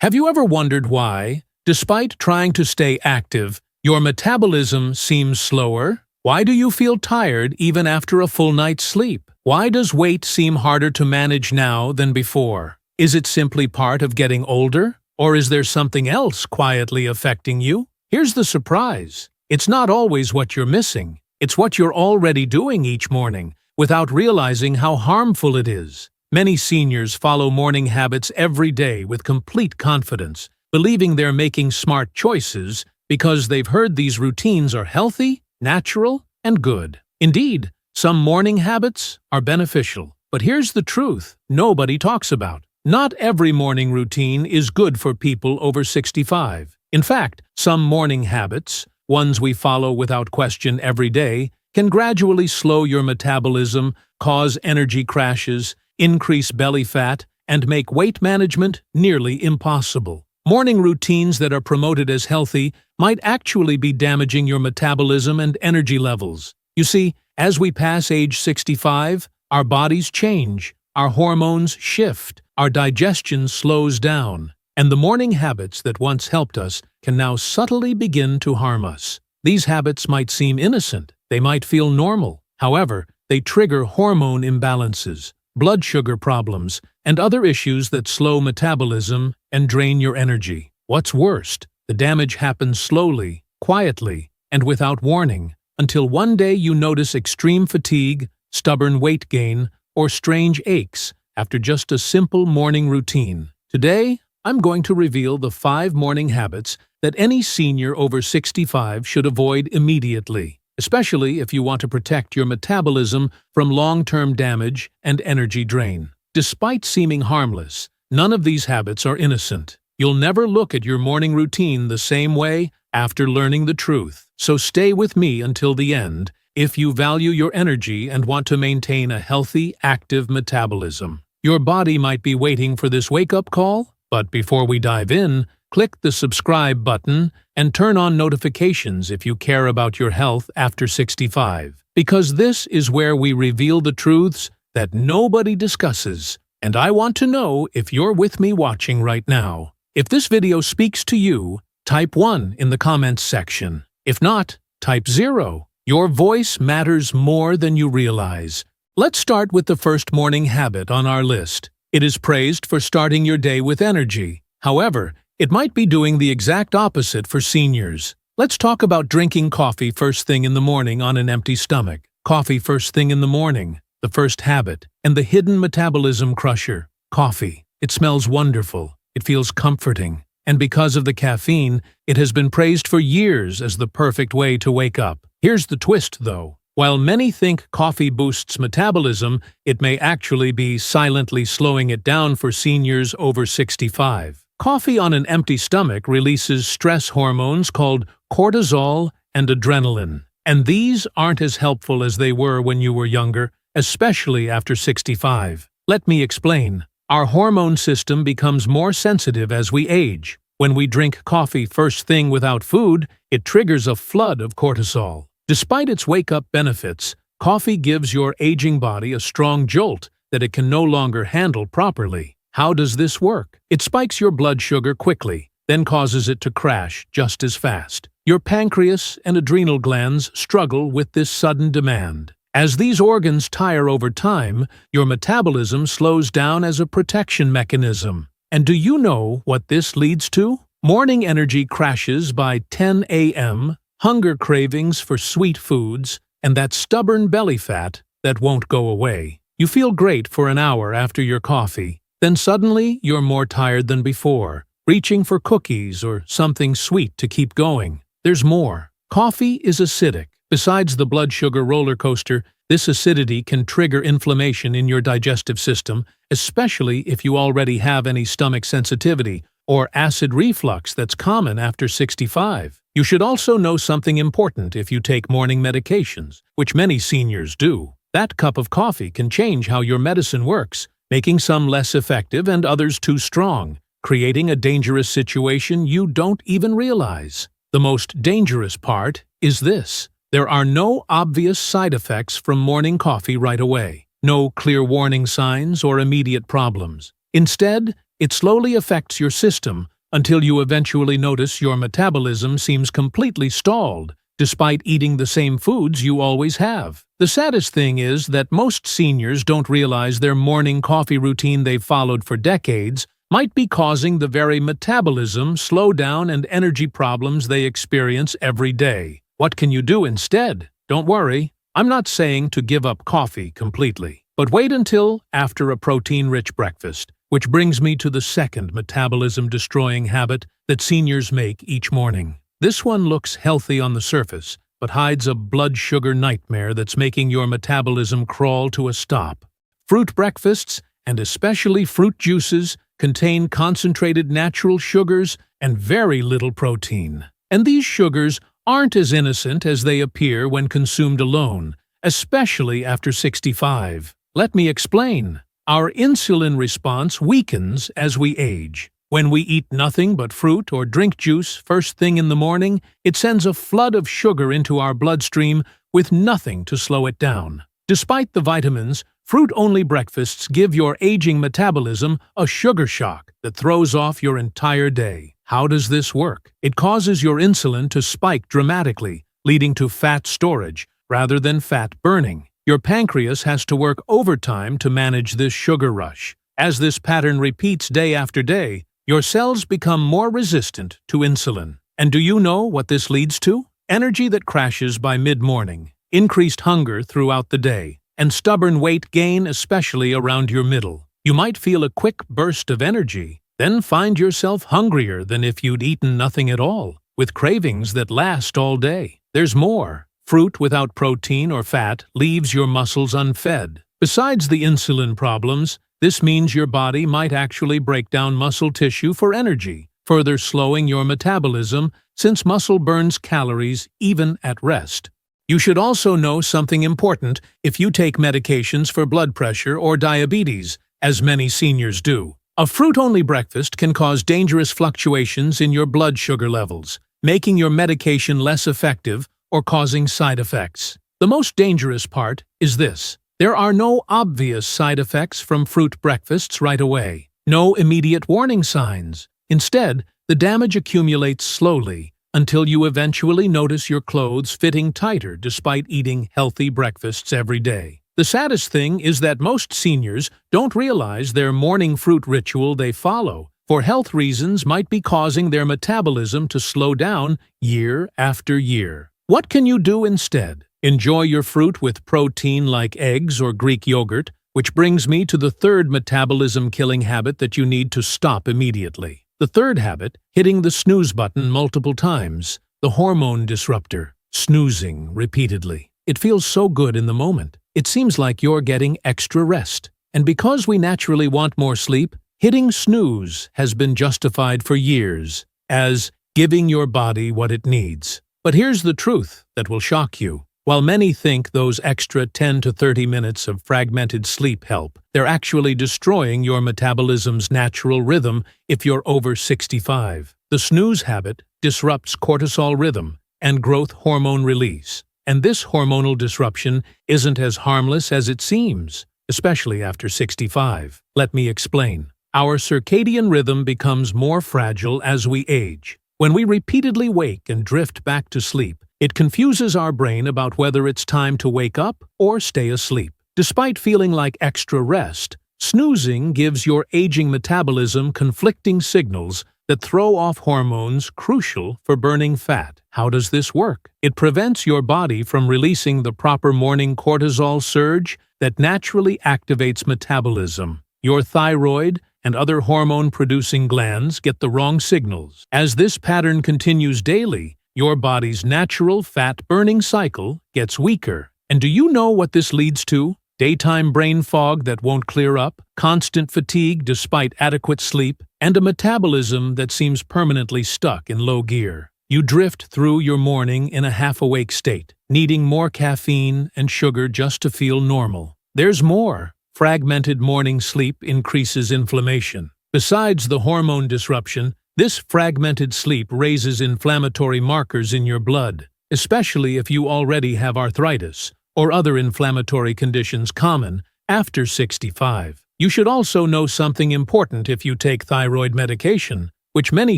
Have you ever wondered why, despite trying to stay active, your metabolism seems slower? Why do you feel tired even after a full night's sleep? Why does weight seem harder to manage now than before? Is it simply part of getting older? Or is there something else quietly affecting you? Here's the surprise. It's not always what you're missing. It's what you're already doing each morning, without realizing how harmful it is. Many seniors follow morning habits every day with complete confidence, believing they're making smart choices because they've heard these routines are healthy, natural, and good. Indeed, some morning habits are beneficial. But here's the truth nobody talks about. Not every morning routine is good for people over 65. In fact, some morning habits, ones we follow without question every day, can gradually slow your metabolism, cause energy crashes, increase belly fat, and make weight management nearly impossible. Morning routines that are promoted as healthy might actually be damaging your metabolism and energy levels. You see, as we pass age 65, our bodies change, our hormones shift, our digestion slows down, and the morning habits that once helped us can now subtly begin to harm us. These habits might seem innocent, they might feel normal. However, they trigger hormone imbalances, blood sugar problems, and other issues that slow metabolism and drain your energy. What's worst, the damage happens slowly, quietly, and without warning, until one day you notice extreme fatigue, stubborn weight gain, or strange aches after just a simple morning routine. Today, I'm going to reveal the 5 morning habits that any senior over 65 should avoid immediately, especially if you want to protect your metabolism from long-term damage and energy drain. Despite seeming harmless, none of these habits are innocent. You'll never look at your morning routine the same way after learning the truth. So stay with me until the end if you value your energy and want to maintain a healthy, active metabolism. Your body might be waiting for this wake-up call, but before we dive in, click the subscribe button and turn on notifications if you care about your health after 65. Because this is where we reveal the truths that nobody discusses, and I want to know if you're with me watching right now. If this video speaks to you, type 1 in the comments section. If not, type 0. Your voice matters more than you realize. Let's start with the first morning habit on our list. It is praised for starting your day with energy. However, it might be doing the exact opposite for seniors. Let's talk about drinking coffee first thing in the morning on an empty stomach. Coffee first thing in the morning, the first habit, and the hidden metabolism crusher, coffee. It smells wonderful, it feels comforting, and because of the caffeine, it has been praised for years as the perfect way to wake up. Here's the twist, though. While many think coffee boosts metabolism, it may actually be silently slowing it down for seniors over 65. Coffee on an empty stomach releases stress hormones called cortisol and adrenaline, and these aren't as helpful as they were when you were younger, especially after 65. Let me explain. Our hormone system becomes more sensitive as we age. When we drink coffee first thing without food, it triggers a flood of cortisol. Despite its wake-up benefits, coffee gives your aging body a strong jolt that it can no longer handle properly. How does this work? It spikes your blood sugar quickly, then causes it to crash just as fast. Your pancreas and adrenal glands struggle with this sudden demand. As these organs tire over time, your metabolism slows down as a protection mechanism. And do you know what this leads to? Morning energy crashes by 10 a.m., hunger cravings for sweet foods, and that stubborn belly fat that won't go away. You feel great for an hour after your coffee. Then suddenly, you're more tired than before, reaching for cookies or something sweet to keep going. There's more. Coffee is acidic. Besides the blood sugar roller coaster, this acidity can trigger inflammation in your digestive system, especially if you already have any stomach sensitivity or acid reflux that's common after 65. You should also know something important if you take morning medications, which many seniors do. That cup of coffee can change how your medicine works, making some less effective and others too strong, creating a dangerous situation you don't even realize. The most dangerous part is this. There are no obvious side effects from morning coffee right away. No clear warning signs or immediate problems. Instead, It slowly affects your system until you eventually notice your metabolism seems completely stalled, despite eating the same foods you always have. The saddest thing is that most seniors don't realize their morning coffee routine they've followed for decades might be causing the very metabolism, slowdown, and energy problems they experience every day. What can you do instead? Don't worry, I'm not saying to give up coffee completely, but wait until after a protein-rich breakfast, which brings me to the second metabolism-destroying habit that seniors make each morning. This one looks healthy on the surface, but hides a blood sugar nightmare that's making your metabolism crawl to a stop. Fruit breakfasts, and especially fruit juices, contain concentrated natural sugars and very little protein. And these sugars aren't as innocent as they appear when consumed alone, especially after 65. Let me explain. Our insulin response weakens as we age. When we eat nothing but fruit or drink juice first thing in the morning, it sends a flood of sugar into our bloodstream with nothing to slow it down. Despite the vitamins, fruit-only breakfasts give your aging metabolism a sugar shock that throws off your entire day. How does this work? It causes your insulin to spike dramatically, leading to fat storage rather than fat burning. Your pancreas has to work overtime to manage this sugar rush. As this pattern repeats day after day, your cells become more resistant to insulin. And do you know what this leads to? Energy that crashes by mid-morning, increased hunger throughout the day, and stubborn weight gain, especially around your middle. You might feel a quick burst of energy, then find yourself hungrier than if you'd eaten nothing at all, with cravings that last all day. There's more. Fruit without protein or fat leaves your muscles unfed. Besides the insulin problems, this means your body might actually break down muscle tissue for energy, further slowing your metabolism since muscle burns calories even at rest. You should also know something important if you take medications for blood pressure or diabetes, as many seniors do. A fruit-only breakfast can cause dangerous fluctuations in your blood sugar levels, making your medication less effective or causing side effects. The most dangerous part is this. There are no obvious side effects from fruit breakfasts right away. No immediate warning signs. Instead, the damage accumulates slowly until you eventually notice your clothes fitting tighter despite eating healthy breakfasts every day. The saddest thing is that most seniors don't realize their morning fruit ritual they follow, for health reasons, might be causing their metabolism to slow down year after year. What can you do instead? Enjoy your fruit with protein like eggs or Greek yogurt, which brings me to the third metabolism-killing habit that you need to stop immediately. The third habit, hitting the snooze button multiple times, the hormone disruptor, snoozing repeatedly. It feels so good in the moment. It seems like you're getting extra rest. And because we naturally want more sleep, hitting snooze has been justified for years as giving your body what it needs. But here's the truth that will shock you. While many think those extra 10 to 30 minutes of fragmented sleep help, they're actually destroying your metabolism's natural rhythm if you're over 65. The snooze habit disrupts cortisol rhythm and growth hormone release. And this hormonal disruption isn't as harmless as it seems, especially after 65. Let me explain. Our circadian rhythm becomes more fragile as we age. When we repeatedly wake and drift back to sleep, it confuses our brain about whether it's time to wake up or stay asleep. Despite feeling like extra rest, snoozing gives your aging metabolism conflicting signals that throw off hormones crucial for burning fat. How does this work? It prevents your body from releasing the proper morning cortisol surge that naturally activates metabolism. Your thyroid and other hormone-producing glands get the wrong signals. As this pattern continues daily, your body's natural fat-burning cycle gets weaker. And do you know what this leads to? Daytime brain fog that won't clear up, constant fatigue despite adequate sleep, and a metabolism that seems permanently stuck in low gear. You drift through your morning in a half-awake state, needing more caffeine and sugar just to feel normal. There's more. Fragmented morning sleep increases inflammation. Besides the hormone disruption, this fragmented sleep raises inflammatory markers in your blood, especially if you already have arthritis or other inflammatory conditions common after 65. You should also know something important if you take thyroid medication, which many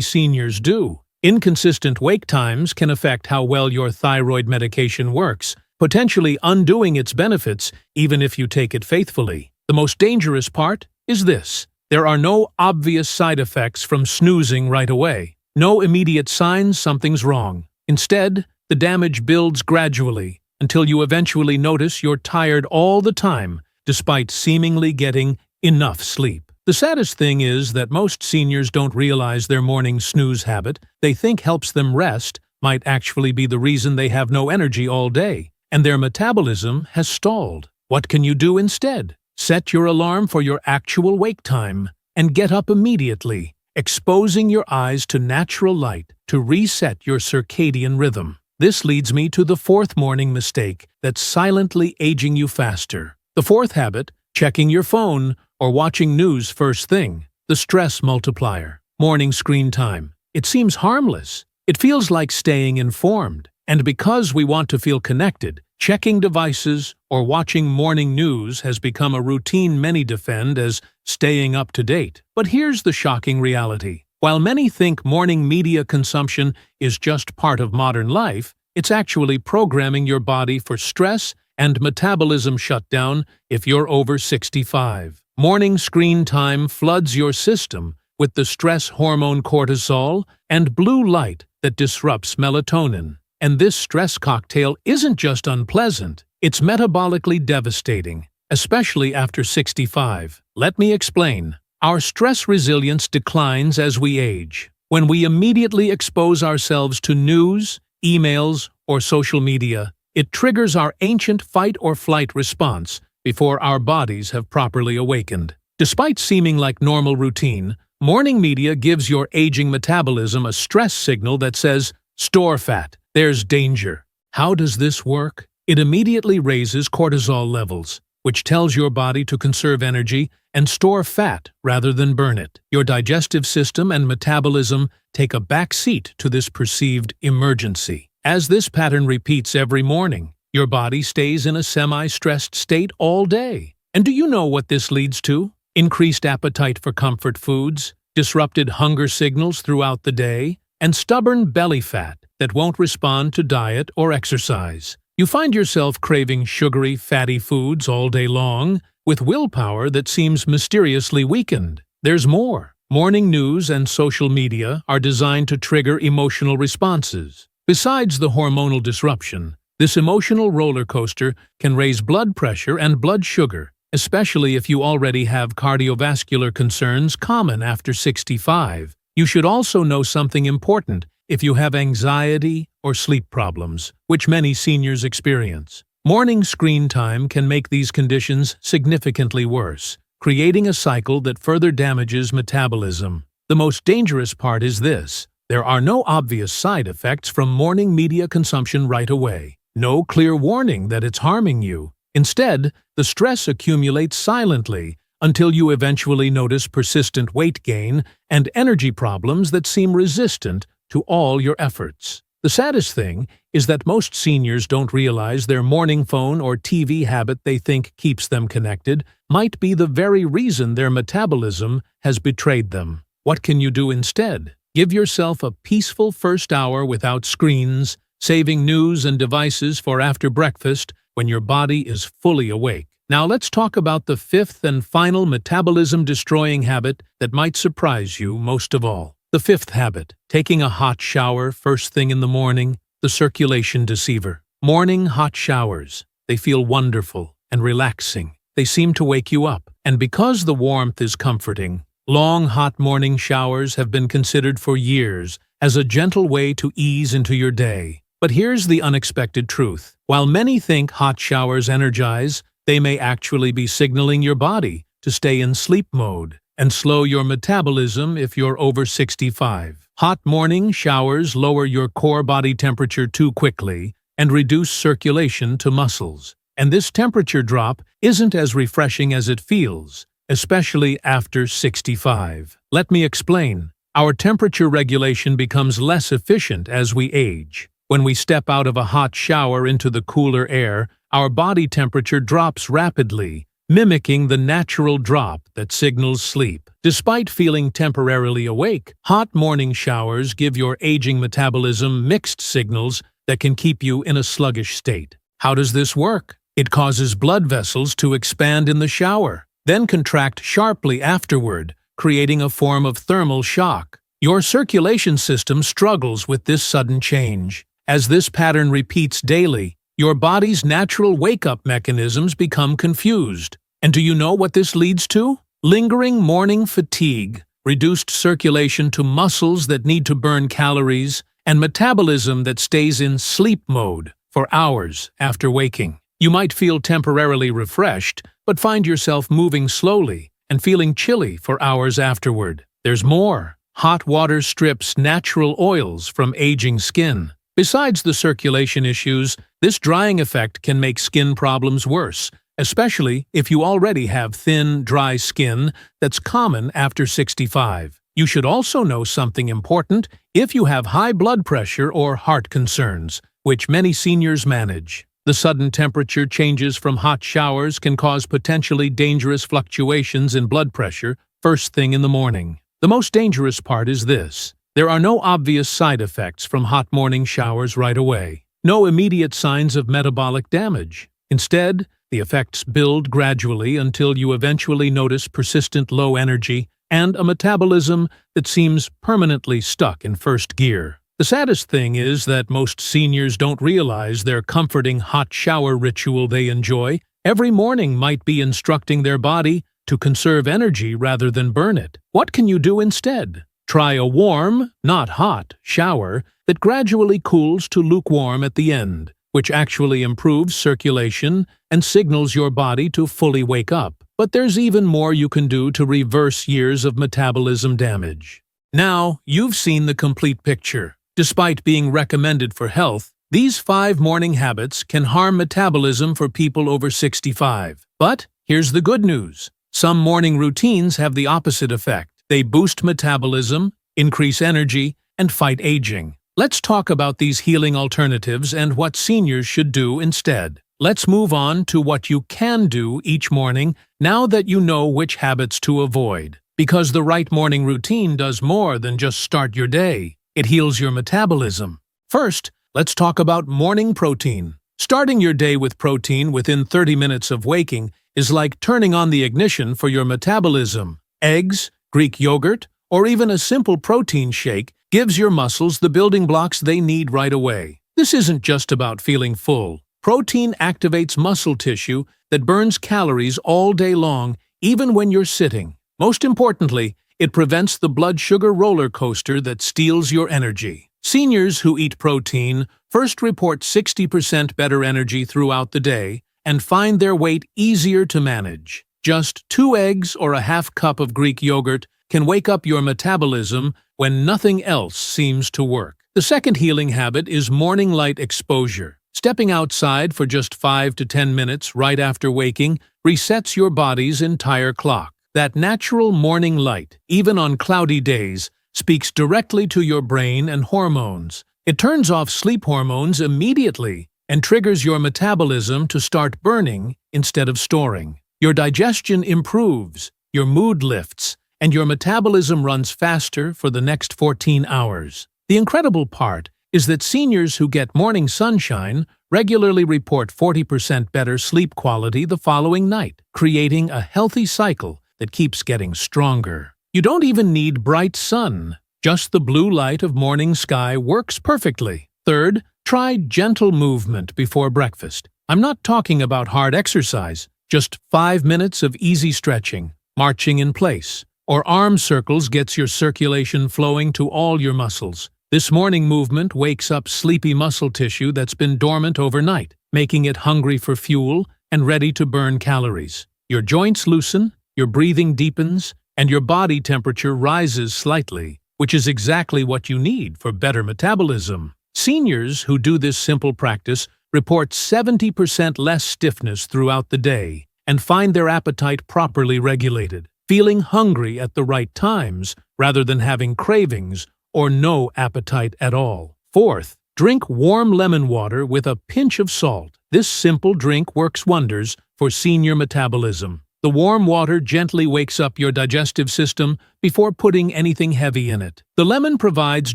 seniors do. Inconsistent wake times can affect how well your thyroid medication works, potentially undoing its benefits even if you take it faithfully. The most dangerous part is this: there are no obvious side effects from snoozing right away. No immediate signs something's wrong. Instead, the damage builds gradually until you eventually notice you're tired all the time, despite seemingly getting enough sleep. The saddest thing is that most seniors don't realize their morning snooze habit they think helps them rest might actually be the reason they have no energy all day, and their metabolism has stalled. What can you do instead? Set your alarm for your actual wake time and get up immediately, exposing your eyes to natural light to reset your circadian rhythm. This leads me to the fourth morning mistake that's silently aging you faster. The fourth habit: checking your phone or watching news first thing. The stress multiplier. Morning screen time. It seems harmless. It feels like staying informed. And because we want to feel connected, checking devices or watching morning news has become a routine many defend as staying up to date. But here's the shocking reality. While many think morning media consumption is just part of modern life, it's actually programming your body for stress and metabolism shutdown if you're over 65. Morning screen time floods your system with the stress hormone cortisol and blue light that disrupts melatonin. And this stress cocktail isn't just unpleasant, it's metabolically devastating, especially after 65. Let me explain. Our stress resilience declines as we age. When we immediately expose ourselves to news, emails, or social media, it triggers our ancient fight-or-flight response before our bodies have properly awakened. Despite seeming like normal routine, morning media gives your aging metabolism a stress signal that says, "Store fat, there's danger." How does this work? It immediately raises cortisol levels, which tells your body to conserve energy and store fat rather than burn it. Your digestive system and metabolism take a back seat to this perceived emergency. As this pattern repeats every morning, your body stays in a semi-stressed state all day. And do you know what this leads to? Increased appetite for comfort foods, disrupted hunger signals throughout the day, and stubborn belly fat that won't respond to diet or exercise. You find yourself craving sugary, fatty foods all day long, with willpower that seems mysteriously weakened. There's more. Morning news and social media are designed to trigger emotional responses. Besides the hormonal disruption, this emotional roller coaster can raise blood pressure and blood sugar, especially if you already have cardiovascular concerns common after 65. You should also know something important if you have anxiety or sleep problems, which many seniors experience. Morning screen time can make these conditions significantly worse, creating a cycle that further damages metabolism. The most dangerous part is this: there are no obvious side effects from morning media consumption right away. No clear warning that it's harming you. Instead, the stress accumulates silently until you eventually notice persistent weight gain and energy problems that seem resistant to all your efforts. The saddest thing is that most seniors don't realize their morning phone or TV habit they think keeps them connected might be the very reason their metabolism has betrayed them. What can you do instead? Give yourself a peaceful first hour without screens, saving news and devices for after breakfast when your body is fully awake. Now let's talk about the fifth and final metabolism-destroying habit that might surprise you most of all. The fifth habit: taking a hot shower first thing in the morning, the circulation deceiver. Morning hot showers. They feel wonderful and relaxing. They seem to wake you up. And because the warmth is comforting, long hot morning showers have been considered for years as a gentle way to ease into your day. But here's the unexpected truth. While many think hot showers energize, they may actually be signaling your body to stay in sleep mode and slow your metabolism if you're over 65. Hot morning showers lower your core body temperature too quickly and reduce circulation to muscles. And this temperature drop isn't as refreshing as it feels, especially after 65. Let me explain. Our temperature regulation becomes less efficient as we age. When we step out of a hot shower into the cooler air, our body temperature drops rapidly, mimicking the natural drop that signals sleep. Despite feeling temporarily awake, hot morning showers give your aging metabolism mixed signals that can keep you in a sluggish state. How does this work? It causes blood vessels to expand in the shower, then contract sharply afterward, creating a form of thermal shock. Your circulation system struggles with this sudden change. As this pattern repeats daily, your body's natural wake-up mechanisms become confused. And do you know what this leads to? Lingering morning fatigue, reduced circulation to muscles that need to burn calories, and metabolism that stays in sleep mode for hours after waking. You might feel temporarily refreshed, but find yourself moving slowly and feeling chilly for hours afterward. There's more. Hot water strips natural oils from aging skin. Besides the circulation issues, this drying effect can make skin problems worse, especially if you already have thin, dry skin that's common after 65. You should also know something important if you have high blood pressure or heart concerns, which many seniors manage. The sudden temperature changes from hot showers can cause potentially dangerous fluctuations in blood pressure first thing in the morning. The most dangerous part is this. There are no obvious side effects from hot morning showers right away. No immediate signs of metabolic damage. Instead, the effects build gradually until you eventually notice persistent low energy and a metabolism that seems permanently stuck in first gear. The saddest thing is that most seniors don't realize their comforting hot shower ritual they enjoy every morning might be instructing their body to conserve energy rather than burn it. What can you do instead? Try a warm, not hot, shower that gradually cools to lukewarm at the end, which actually improves circulation and signals your body to fully wake up. But there's even more you can do to reverse years of metabolism damage. Now, you've seen the complete picture. Despite being recommended for health, these 5 morning habits can harm metabolism for people over 65. But here's the good news. Some morning routines have the opposite effect. They boost metabolism, increase energy, and fight aging. Let's talk about these healing alternatives and what seniors should do instead. Let's move on to what you can do each morning now that you know which habits to avoid. Because the right morning routine does more than just start your day. It heals your metabolism. First, let's talk about morning protein. Starting your day with protein within 30 minutes of waking is like turning on the ignition for your metabolism. Eggs, Greek yogurt, or even a simple protein shake gives your muscles the building blocks they need right away. This isn't just about feeling full. Protein activates muscle tissue that burns calories all day long, even when you're sitting. Most importantly, it prevents the blood sugar roller coaster that steals your energy. Seniors who eat protein first report 60% better energy throughout the day and find their weight easier to manage. Just 2 eggs or a half cup of Greek yogurt can wake up your metabolism when nothing else seems to work. The second healing habit is morning light exposure. Stepping outside for just 5 to 10 minutes right after waking resets your body's entire clock. That natural morning light, even on cloudy days, speaks directly to your brain and hormones. It turns off sleep hormones immediately and triggers your metabolism to start burning instead of storing. Your digestion improves, your mood lifts, and your metabolism runs faster for the next 14 hours. The incredible part is that seniors who get morning sunshine regularly report 40% better sleep quality the following night, creating a healthy cycle that keeps getting stronger. You don't even need bright sun. Just the blue light of morning sky works perfectly. Third, try gentle movement before breakfast. I'm not talking about hard exercise, just 5 minutes of easy stretching, marching in place, or arm circles gets your circulation flowing to all your muscles. This morning movement wakes up sleepy muscle tissue that's been dormant overnight, making it hungry for fuel and ready to burn calories. Your joints loosen, your breathing deepens, and your body temperature rises slightly, which is exactly what you need for better metabolism. Seniors who do this simple practice report 70% less stiffness throughout the day and find their appetite properly regulated, feeling hungry at the right times rather than having cravings or no appetite at all. Fourth, drink warm lemon water with a pinch of salt. This simple drink works wonders for senior metabolism. The warm water gently wakes up your digestive system before putting anything heavy in it. The lemon provides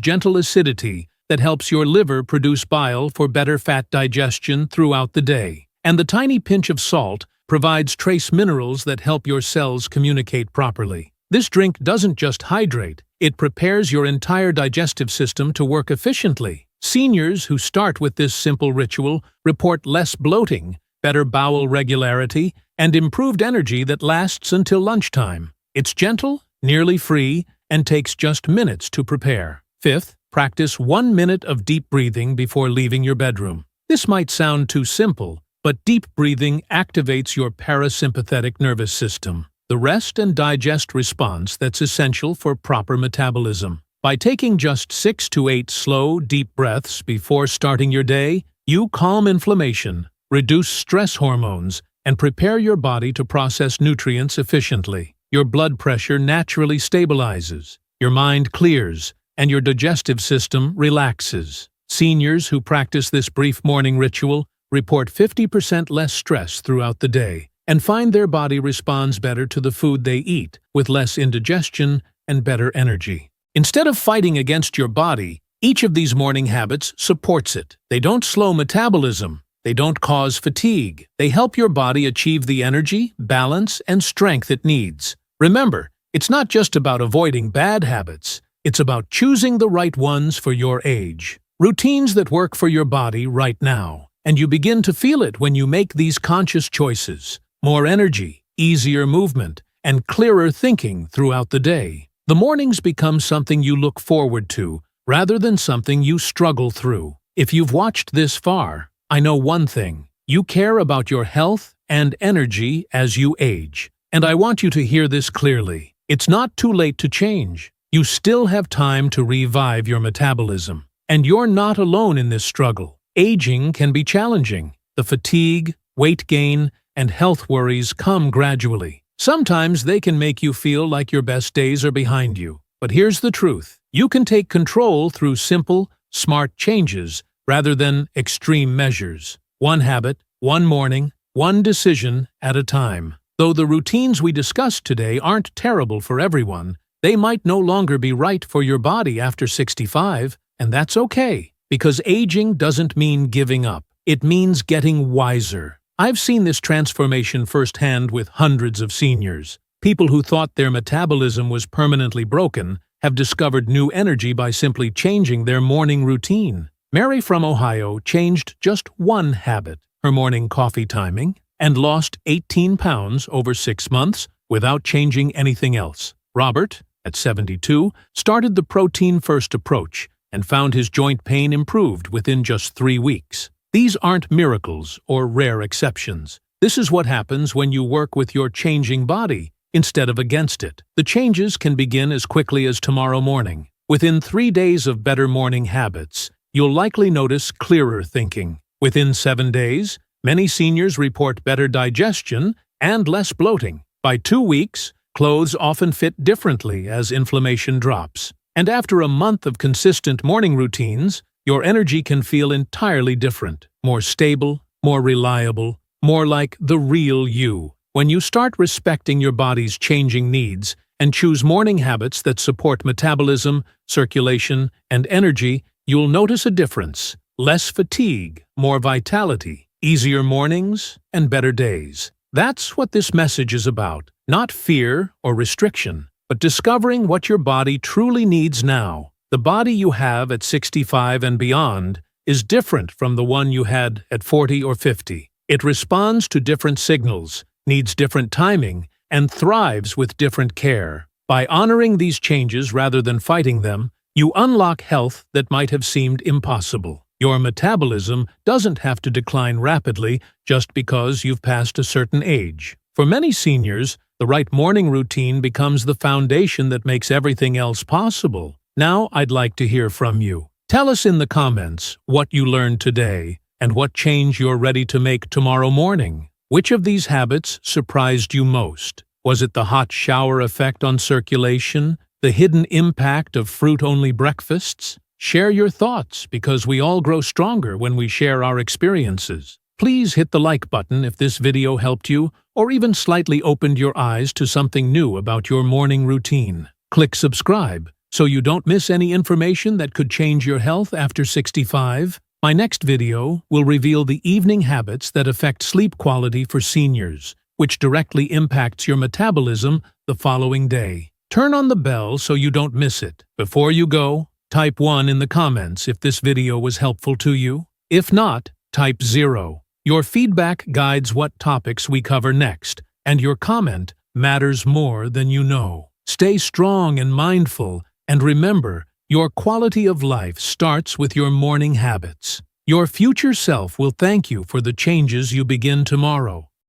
gentle acidity that helps your liver produce bile for better fat digestion throughout the day. And the tiny pinch of salt provides trace minerals that help your cells communicate properly. This drink doesn't just hydrate, it prepares your entire digestive system to work efficiently. Seniors who start with this simple ritual report less bloating, better bowel regularity, and improved energy that lasts until lunchtime. It's gentle, nearly free, and takes just minutes to prepare. Fifth, practice 1 minute of deep breathing before leaving your bedroom. This might sound too simple, but deep breathing activates your parasympathetic nervous system, the rest and digest response that's essential for proper metabolism. By taking just 6 to 8 slow, deep breaths before starting your day, you calm inflammation, reduce stress hormones, and prepare your body to process nutrients efficiently. Your blood pressure naturally stabilizes, your mind clears, and your digestive system relaxes. Seniors who practice this brief morning ritual report 50% less stress throughout the day and find their body responds better to the food they eat, with less indigestion and better energy. Instead of fighting against your body, each of these morning habits supports it. They don't slow metabolism. They don't cause fatigue. They help your body achieve the energy, balance, and strength it needs. Remember, it's not just about avoiding bad habits. It's about choosing the right ones for your age. Routines that work for your body right now. And you begin to feel it when you make these conscious choices. More energy, easier movement, and clearer thinking throughout the day. The mornings become something you look forward to, rather than something you struggle through. If you've watched this far, I know one thing. You care about your health and energy as you age. And I want you to hear this clearly. It's not too late to change. You still have time to revive your metabolism. And you're not alone in this struggle. Aging can be challenging. The fatigue, weight gain, and health worries come gradually. Sometimes they can make you feel like your best days are behind you. But here's the truth. You can take control through simple, smart changes rather than extreme measures. One habit, one morning, one decision at a time. Though the routines we discussed today aren't terrible for everyone, they might no longer be right for your body after 65, and that's okay, because aging doesn't mean giving up. It means getting wiser. I've seen this transformation firsthand with hundreds of seniors. People who thought their metabolism was permanently broken have discovered new energy by simply changing their morning routine. Mary from Ohio changed just one habit, her morning coffee timing, and lost 18 pounds over 6 months without changing anything else. Robert, at 72, started the protein-first approach and found his joint pain improved within just 3 weeks. These aren't miracles or rare exceptions. This is what happens when you work with your changing body instead of against it. The changes can begin as quickly as tomorrow morning. Within 3 days of better morning habits, you'll likely notice clearer thinking. Within 7 days, many seniors report better digestion and less bloating. By 2 weeks, clothes often fit differently as inflammation drops. And after a month of consistent morning routines, your energy can feel entirely different, more stable, more reliable, more like the real you. When you start respecting your body's changing needs and choose morning habits that support metabolism, circulation, and energy, you'll notice a difference. Less fatigue, more vitality, easier mornings, and better days. That's what this message is about. Not fear or restriction, but discovering what your body truly needs now. The body you have at 65 and beyond is different from the one you had at 40 or 50. It responds to different signals, needs different timing, and thrives with different care. By honoring these changes rather than fighting them, you unlock health that might have seemed impossible. Your metabolism doesn't have to decline rapidly just because you've passed a certain age. For many seniors, the right morning routine becomes the foundation that makes everything else possible. Now I'd like to hear from you. Tell us in the comments what you learned today and what change you're ready to make tomorrow morning. Which of these habits surprised you most? Was it the hot shower effect on circulation? The hidden impact of fruit-only breakfasts? Share your thoughts, because we all grow stronger when we share our experiences. Please hit the like button if this video helped you or even slightly opened your eyes to something new about your morning routine. Click subscribe so you don't miss any information that could change your health after 65. My next video will reveal the evening habits that affect sleep quality for seniors, which directly impacts your metabolism the following day. Turn on the bell so you don't miss it. Before you go, type 1 in the comments if this video was helpful to you. If not, type 0. Your feedback guides what topics we cover next, and your comment matters more than you know. Stay strong and mindful, and remember, your quality of life starts with your morning habits. Your future self will thank you for the changes you begin tomorrow.